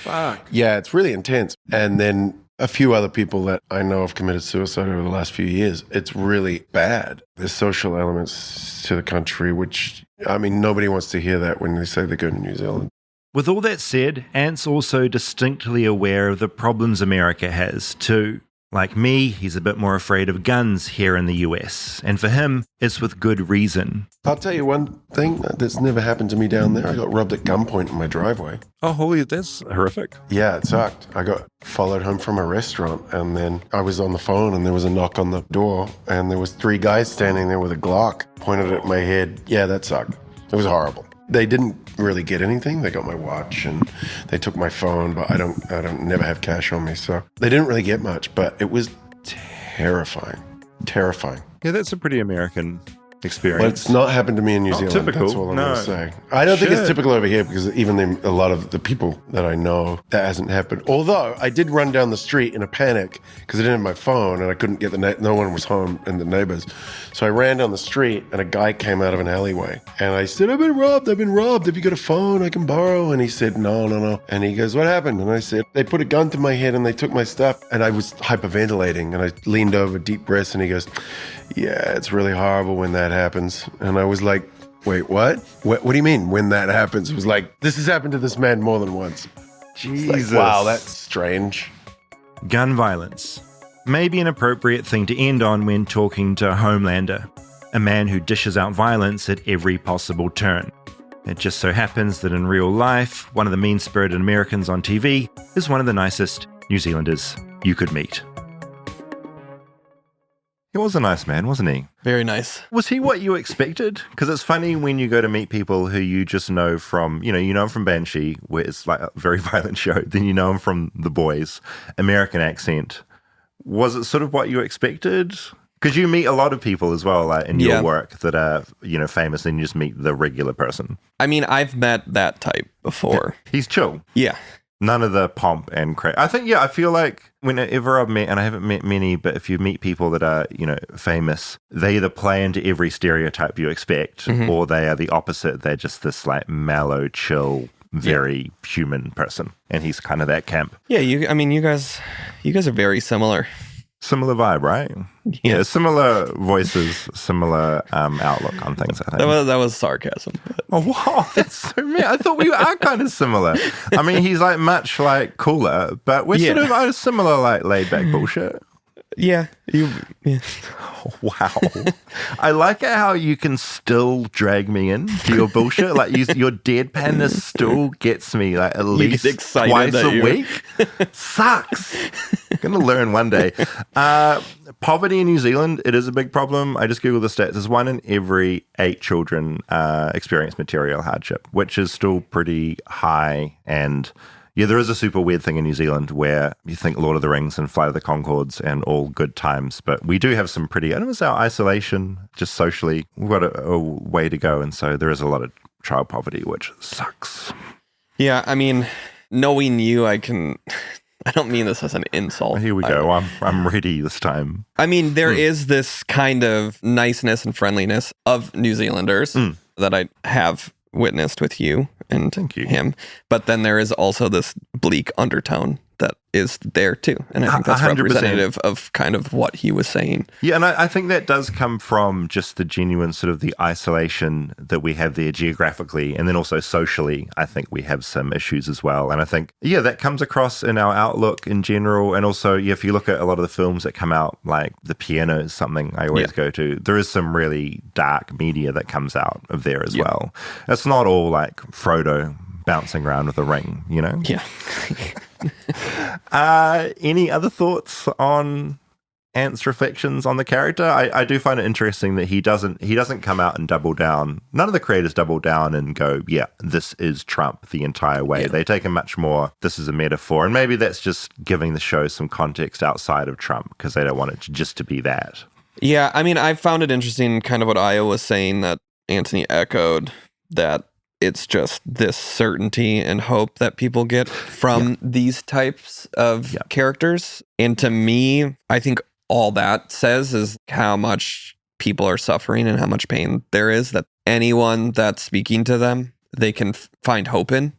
yeah, it's really intense. And then a few other people that I know have committed suicide over the last few years. It's really bad. There's social elements to the country, which, nobody wants to hear that when they say they go to New Zealand. With all that said, Ant's also distinctly aware of the problems America has, too. Like me, he's a bit more afraid of guns here in the US, and for him, it's with good reason. I'll tell you one thing that's never happened to me down there. I got robbed at gunpoint in my driveway. Oh, holy, that's horrific. Yeah, it sucked. I got followed home from a restaurant, and then I was on the phone, and there was a knock on the door, and there was 3 guys standing there with a Glock pointed at my head. Yeah, that sucked. It was horrible. They didn't really get anything. They got my watch and they took my phone, but I don't never have cash on me. So they didn't really get much, but it was terrifying. Terrifying. Yeah, that's a pretty American experience. But it's not happened to me in New Zealand. Typical. That's all I'm going to say. I don't think it's typical over here because even a lot of the people that I know, that hasn't happened. Although I did run down the street in a panic because I didn't have my phone and I couldn't get no one was home and the neighbors. So I ran down the street and a guy came out of an alleyway and I said, I've been robbed. Have you got a phone I can borrow? And he said, no. And he goes, what happened? And I said, they put a gun to my head and they took my stuff. And I was hyperventilating and I leaned over, deep breaths, and he goes, yeah, it's really horrible when that happens. And I was like, wait, what? What do you mean when that happens? It was like, this has happened to this man more than once. Jesus. Like, wow, that's strange. Gun violence. Maybe an appropriate thing to end on when talking to Homelander, a man who dishes out violence at every possible turn. It just so happens that in real life, one of the mean-spirited Americans on TV is one of the nicest New Zealanders you could meet. He was a nice man, wasn't he? Very nice. Was he what you expected? Because it's funny when you go to meet people who you just know from, you know him from Banshee, where it's like a very violent show. Then you know him from The Boys, American accent. Was it sort of what you expected? Because you meet a lot of people as well, like in your work that are, famous, and you just meet the regular person. I mean, I've met that type before. He's chill. Yeah. None of the pomp and craze. I think, I feel like whenever I've met, and I haven't met many, but if you meet people that are, famous, they either play into every stereotype you expect, or they are the opposite. They're just this like mellow, chill, very human person. And he's kind of that camp. Yeah, you guys are very similar. Similar vibe, right? Yeah, similar voices, similar outlook on things, I think. That was sarcasm. But. Oh, wow, that's so mean. I thought we are kind of similar. I mean, he's like much like cooler, but we're sort of similar like laid back bullshit. Yeah. Oh, wow. I like how you can still drag me into your bullshit. Like your deadpanness still gets me like at least twice a week. Sucks. Gonna learn one day. Poverty in New Zealand, it is a big problem. I just Googled the stats. There's 1 in every 8 children experience material hardship, which is still pretty high. And yeah, there is a super weird thing in New Zealand where you think Lord of the Rings and Flight of the Conchords and all good times, but we do have some pretty, I don't know, it's our isolation, just socially, we've got a way to go. And so there is a lot of child poverty, which sucks. Yeah, I mean, knowing you, I don't mean this as an insult. Here we go. I'm ready this time. I mean, there is this kind of niceness and friendliness of New Zealanders that I have witnessed with you and him. But then there is also this bleak undertone that is there too. And I think that's 100%. Representative of kind of what he was saying. Yeah, and I think that does come from just the genuine sort of the isolation that we have there geographically, and then also socially. I think we have some issues as well. And I think, that comes across in our outlook in general. And also, if you look at a lot of the films that come out, like The Piano is something I always go to, there is some really dark media that comes out of there as well. It's not all like Frodo bouncing around with a ring, Yeah. Any other thoughts on Ant's reflections on the character? I do find it interesting that he doesn't come out and double down. None of the creators double down and go, this is Trump the entire way. They take a much more, this is a metaphor. And maybe that's just giving the show some context outside of Trump because they don't want it just to be that. Yeah, I mean, I found it interesting kind of what Io was saying that Anthony echoed, that it's just this certainty and hope that people get from these types of characters. And to me, I think all that says is how much people are suffering and how much pain there is, that anyone that's speaking to them, they can find hope in.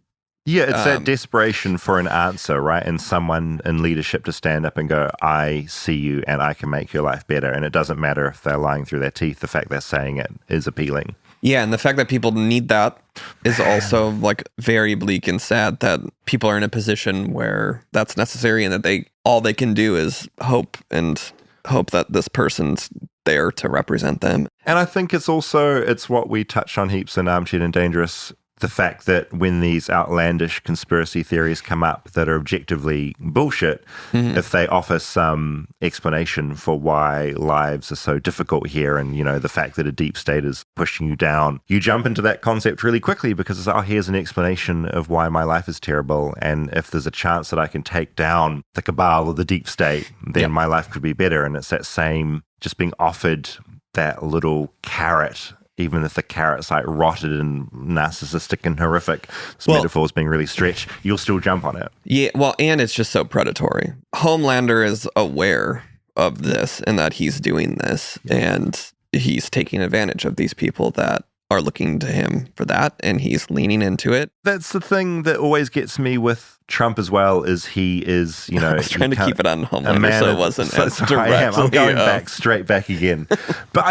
Yeah, it's that desperation for an answer, right? And someone in leadership to stand up and go, I see you and I can make your life better. And it doesn't matter if they're lying through their teeth. The fact they're saying it is appealing. Yeah, and the fact that people need that is also like very bleak and sad, that people are in a position where that's necessary and that all they can do is hope that this person's there to represent them. And I think it's what we touch on heaps in Armchair and Dangerous, the fact that when these outlandish conspiracy theories come up that are objectively bullshit, if they offer some explanation for why lives are so difficult here and, the fact that a deep state is pushing you down, you jump into that concept really quickly because it's, here's an explanation of why my life is terrible. And if there's a chance that I can take down the cabal or the deep state, then my life could be better. And it's that same, just being offered that little carrot, even if the carrot's like rotted and narcissistic and horrific, this metaphor is being really stretched, you'll still jump on it. Yeah, well, and it's just so predatory. Homelander is aware of this and that he's doing this, and he's taking advantage of these people that are looking to him for that, and he's leaning into it. That's the thing that always gets me with Trump as well, is he is, I was trying to keep it on Homelander so it wasn't as directly. I'm going straight back again. But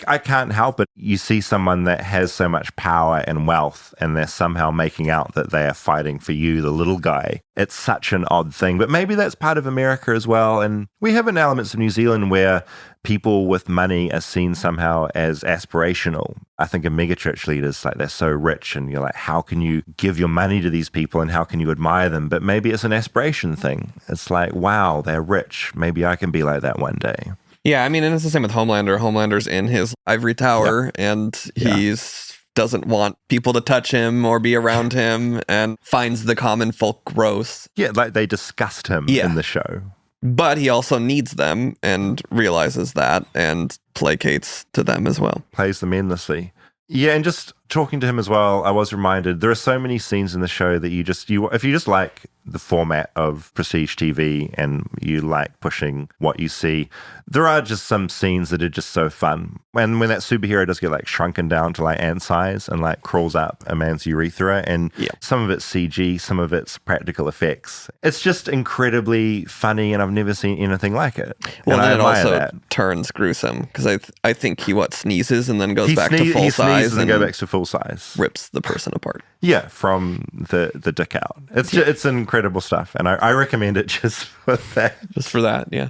I can't help it. You see someone that has so much power and wealth, and they're somehow making out that they are fighting for you, the little guy. It's such an odd thing. But maybe that's part of America as well. And we have in elements of New Zealand where people with money are seen somehow as aspirational. I think of megachurch leaders, like they're so rich and you're like, how can you give your money to these people and how can you admire them? But maybe it's an aspiration thing. It's like, wow, they're rich. Maybe I can be like that one day. Yeah, I mean, and it's the same with Homelander. Homelander's in his ivory tower and he's doesn't want people to touch him or be around him and finds the common folk gross. Yeah, like they disgust him in the show. But he also needs them and realizes that and placates to them as well. Plays them endlessly. Yeah, and just talking to him as well, I was reminded there are so many scenes in the show that if you just like the format of prestige TV and you like pushing what you see, there are just some scenes that are just so fun. And when that superhero does get like shrunken down to like ant size and like crawls up a man's urethra, and some of it's CG, some of it's practical effects. It's just incredibly funny, and I've never seen anything like it. Well, and then I it admire also that. turns gruesome because I think he sneezes and then goes back to full He size sneezes and go back to full size. Rips the person apart. Yeah, from the dick out. It's incredible stuff, and I recommend it just for that. Just for that, yeah.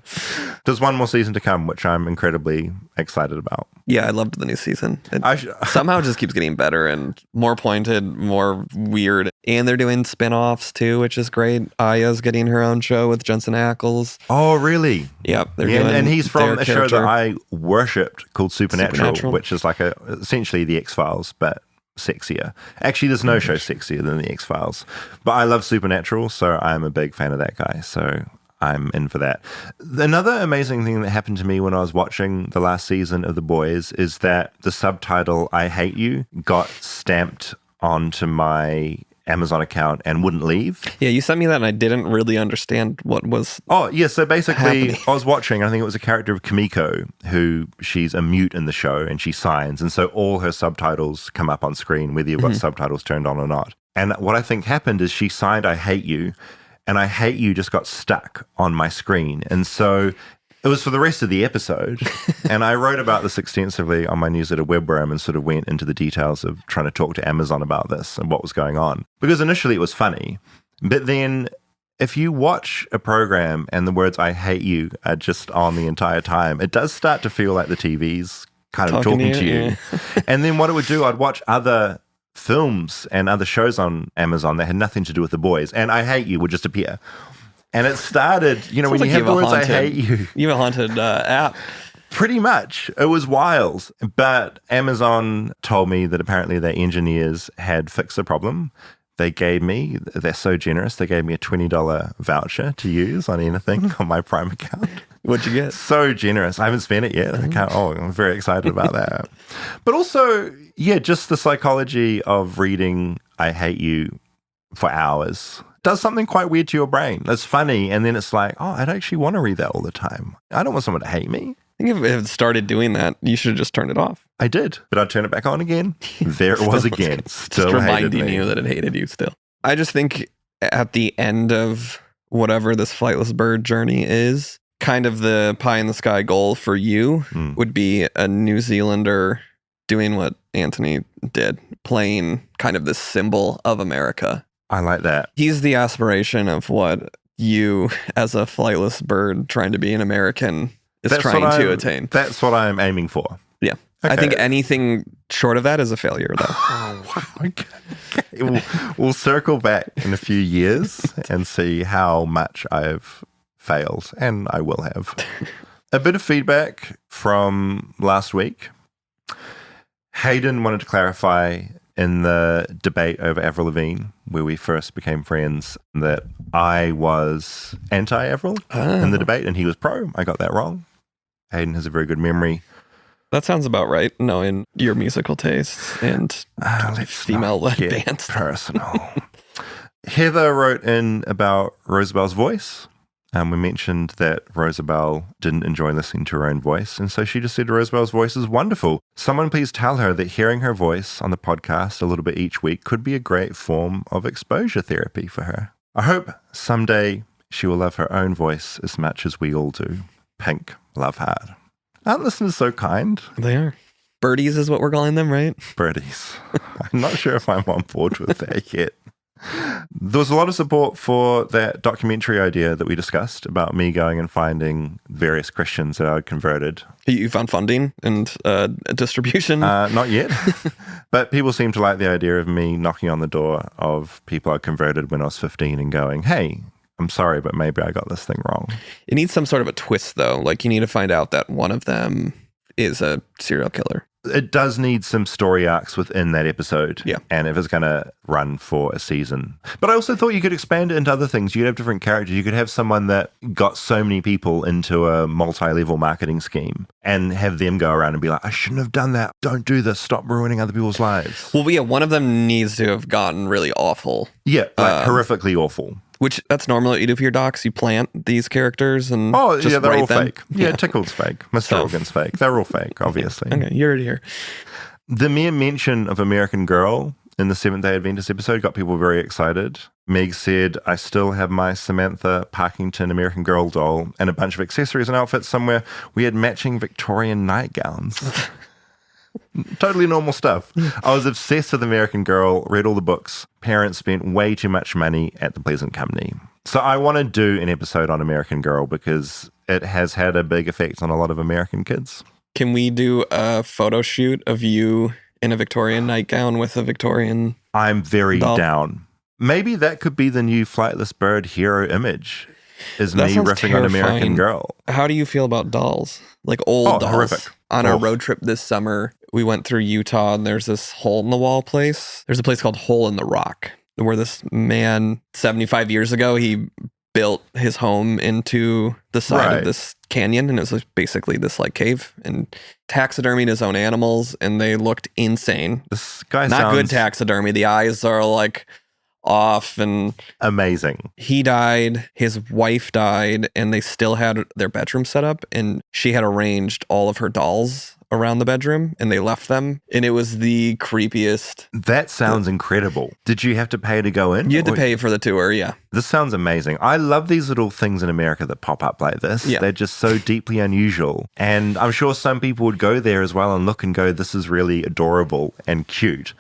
There's one more season to come, which I'm incredibly excited about. Yeah, I loved the new season. It somehow just keeps getting better and more pointed, more weird. And they're doing spin-offs too, which is great. Aya's getting her own show with Jensen Ackles. Oh, really? Yep. And he's from a show that I worshipped called Supernatural, which is like essentially the X-Files, but sexier. Actually, there's no show sexier than the X-Files. But I love Supernatural, so I'm a big fan of that guy. So I'm in for that. Another amazing thing that happened to me when I was watching the last season of The Boys is that the subtitle "I Hate You" got stamped onto my Amazon account and wouldn't leave. Yeah, you sent me that and I didn't really understand what was so basically happening. I was watching, I think it was a character of Kimiko, who she's a mute in the show and she signs, and so all her subtitles come up on screen whether you've got subtitles turned on or not. And what I think happened is she signed "I hate you," and "I hate you" just got stuck on my screen. And so it was for the rest of the episode. And I wrote about this extensively on my newsletter Webworm and sort of went into the details of trying to talk to Amazon about this and what was going on. Because initially it was funny. But then if you watch a program and the words "I hate you" are just on the entire time, it does start to feel like the TV's kind of talking to you. Yeah. And then what it would do, I'd watch other films and other shows on Amazon that had nothing to do with The Boys, and "I hate you" would just appear. And it started, when you have the words "I hate you." You have a haunted app. Pretty much. It was wild. But Amazon told me that apparently their engineers had fixed the problem. They're so generous, they gave me a $20 voucher to use on anything on my Prime account. What'd you get? So generous. I haven't spent it yet. I'm very excited about that. But also, just the psychology of reading "I hate you" for hours does something quite weird to your brain. It's funny, and then it's like, I'd actually want to read that all the time. I don't want someone to hate me. I think if it started doing that, you should have just turned it off. I did, but I'd turn it back on again. There it was again. Still just reminding you that it hated you still. I just think at the end of whatever this flightless bird journey is, kind of the pie in the sky goal for you would be a New Zealander doing what Anthony did, playing kind of this symbol of America. I like that. He's the aspiration of what you, as a flightless bird trying to be an American, is trying to attain. That's what I'm aiming for. Yeah. Okay. I think anything short of that is a failure, though. Wow. Okay. We'll circle back in a few years and see how much I've failed, and I will have. A bit of feedback from last week. Hayden wanted to clarify in the debate over Avril Lavigne, where we first became friends, that I was anti-Avril in the debate and he was pro. I got that wrong. Hayden has a very good memory. That sounds about right, knowing your musical tastes and female-led bands. Personal. Heather wrote in about Rosabelle's voice. We mentioned that Rosabelle didn't enjoy listening to her own voice, and so she just said Rosabelle's voice is wonderful. Someone please tell her that hearing her voice on the podcast a little bit each week could be a great form of exposure therapy for her. I hope someday she will love her own voice as much as we all do. Pink, love hard. Aren't listeners so kind? They are. Birdies is what we're calling them, right? Birdies. I'm not sure if I'm on board with that yet. There was a lot of support for that documentary idea that we discussed about me going and finding various Christians that I'd converted. You found funding and distribution? Not yet. But people seem to like the idea of me knocking on the door of people I converted when I was 15 and going, hey, I'm sorry, but maybe I got this thing wrong. It needs some sort of a twist, though. Like, you need to find out that one of them is a serial killer. It does need some story arcs within that episode. Yeah. And if it's going to run for a season. But I also thought you could expand it into other things. You could have different characters. You could have someone that got so many people into a multi-level marketing scheme and have them go around and be like, I shouldn't have done that. Don't do this. Stop ruining other people's lives. Well, yeah, one of them needs to have gotten really awful. Yeah, like horrifically awful. Which that's normally what you do for your docs. You plant these characters and just they're write all them. fake. Yeah, Tickle's fake. Mr. Organ's fake. They're all fake, obviously. Okay, you heard it here. The mere mention of American Girl in the Seventh-day Adventist episode got people very excited. Meg said, I still have my Samantha Parkington American Girl doll and a bunch of accessories and outfits somewhere. We had matching Victorian nightgowns. Totally normal stuff. I was obsessed with American Girl, read all the books. Parents spent way too much money at the Pleasant Company. So I want to do an episode on American Girl because it has had a big effect on a lot of American kids. Can we do a photo shoot of you in a Victorian nightgown with a Victorian I'm very doll? down. Maybe that could be the new Flightless Bird hero image, is That me sounds riffing on American terrifying. Girl. How do you feel about dolls? Like old dolls? Horrific. On our road trip this summer, we went through Utah and there's this hole in the wall place. There's a place called Hole in the Rock where this man 75 years ago, he built his home into the side of this canyon, and it was basically this like cave, and taxidermied his own animals, and they looked insane. This guy Not sounds good taxidermy. The eyes are like off and amazing. He died, his wife died, and they still had their bedroom set up, and she had arranged all of her dolls around the bedroom, and they left them, and it was the creepiest. That sounds incredible. Did you have to pay to go in? You had to pay for the tour, yeah. This sounds amazing. I love these little things in America that pop up like this. Yeah. They're just so deeply unusual. And I'm sure some people would go there as well and look and go, this is really adorable and cute.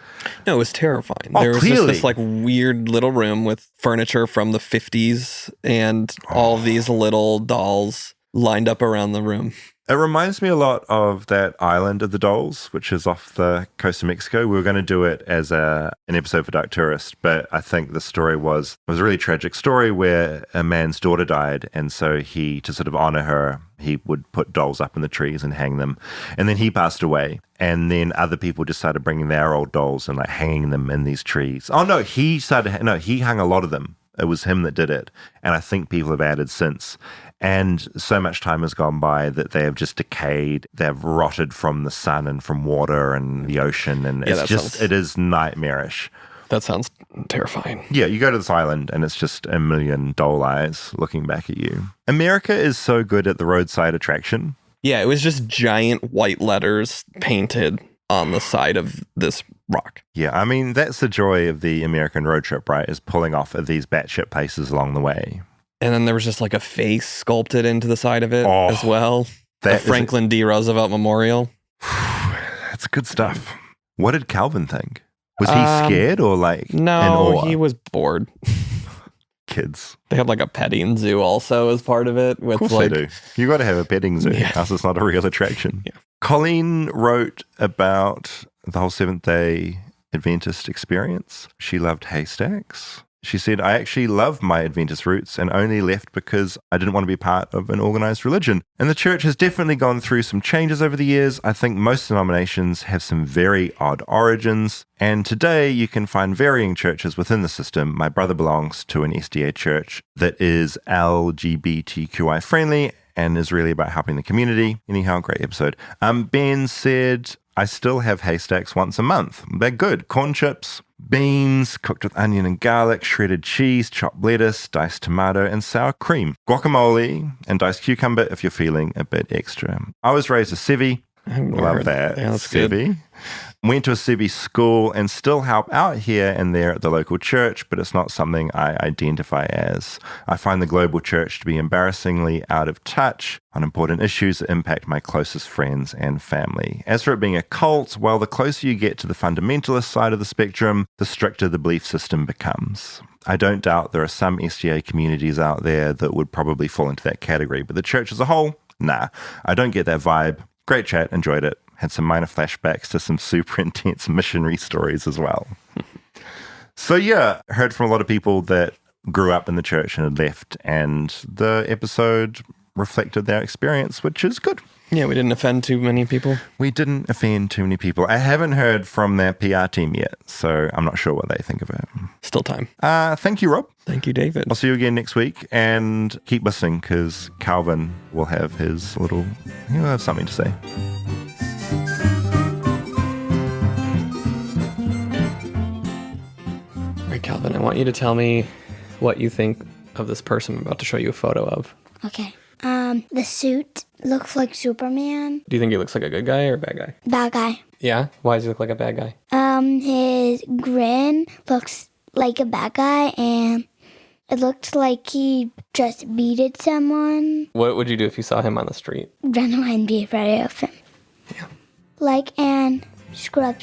No, it was terrifying. Oh, there was clearly. just this like weird little room with furniture from the 50s and all these little dolls lined up around the room. It reminds me a lot of that Island of the Dolls, which is off the coast of Mexico. We were going to do it as an episode for Dark Tourist, but I think the story was a really tragic story where a man's daughter died, and so he, to sort of honor her, he would put dolls up in the trees and hang them. And then he passed away, and then other people just started bringing their old dolls and like hanging them in these trees. Oh no, he hung a lot of them. It was him that did it, and I think people have added since. And so much time has gone by that they have just decayed. They've rotted from the sun and from water and the ocean. And it is nightmarish. That sounds terrifying. Yeah, you go to this island and it's just a million doll eyes looking back at you. America is so good at the roadside attraction. Yeah, it was just giant white letters painted on the side of this rock. Yeah, I mean, that's the joy of the American road trip, right? Is pulling off at these batshit places along the way. And then there was just like a face sculpted into the side of it as well. The Franklin D. Roosevelt Memorial. That's good stuff. What did Calvin think? Was he scared or like No, he was bored. Kids. They had like a petting zoo also as part of it. With of course like, they do. You got to have a petting zoo. Yeah. Else it's not a real attraction. Yeah. Colleen wrote about the whole Seventh-day Adventist experience. She loved haystacks. She said, I actually love my Adventist roots and only left because I didn't want to be part of an organized religion. And the church has definitely gone through some changes over the years. I think most denominations have some very odd origins. And today you can find varying churches within the system. My brother belongs to an SDA church that is LGBTQI friendly and is really about helping the community. Anyhow, great episode. Ben said, I still have haystacks once a month. They're good. Corn chips, beans cooked with onion and garlic, shredded cheese, chopped lettuce, diced tomato, and sour cream. Guacamole and diced cucumber if you're feeling a bit extra. I was raised a Civi. Love that. Yeah, that's Civi. good. Went to a Civi school and still help out here and there at the local church, but it's not something I identify as. I find the global church to be embarrassingly out of touch on important issues that impact my closest friends and family. As for it being a cult, well, the closer you get to the fundamentalist side of the spectrum, the stricter the belief system becomes. I don't doubt there are some SGA communities out there that would probably fall into that category, but the church as a whole, nah, I don't get that vibe. Great chat, enjoyed it. Had some minor flashbacks to some super intense missionary stories as well. So yeah, heard from a lot of people that grew up in the church and had left, and the episode reflected their experience, which is good. Yeah, we didn't offend too many people. We didn't offend too many people. I haven't heard from their PR team yet, so I'm not sure what they think of it. Still time. Thank you, Rob. Thank you, David. I'll see you again next week, and keep listening because Calvin will have he'll have something to say. All right, Calvin, I want you to tell me what you think of this person I'm about to show you a photo of. Okay. The suit looks like Superman. Do you think he looks like a good guy or a bad guy? Bad guy. Yeah? Why does he look like a bad guy? His grin looks like a bad guy, and it looks like he just beated someone. What would you do if you saw him on the street? Run away and be afraid of him. Yeah. Like and subscribe.